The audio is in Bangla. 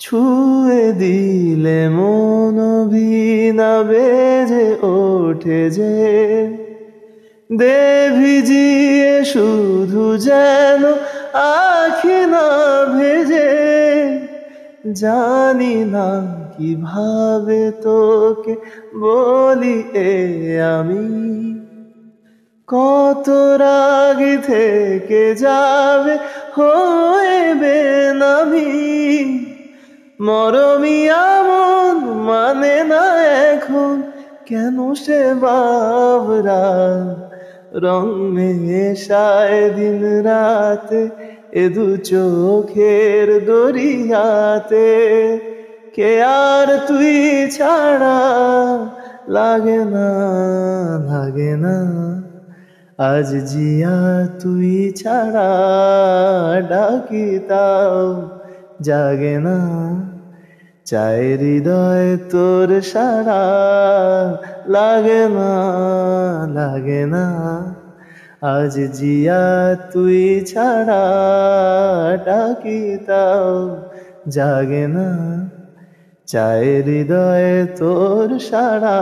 ছুঁয়ে দিলে মন ভিনা বেজে ওঠে যে, দে ভিজিয়ে শুধু যেন আখি না ভেজে। জানি না কিভাবে তোকে বলি এ আমি, কত রাগে থেকে যাবে হয়ে বেনামি। মরমি আমন মানে না এখন, কেন সে বাবরা রং মেশায় দিন রাতে এ দু চোখের দরিয়াতে। কে আর তুই ছাড়া লাগে না, লাগে না আজ জিয়া তুই ছাড়া ডাকি তাও জাগে না। চাই হৃদয় তোর সারা, লাগে না, লাগে না আজ জিয়া তুই ছাড়া ডাকি তাও জাগে না। চাই হৃদয় তোর সারা।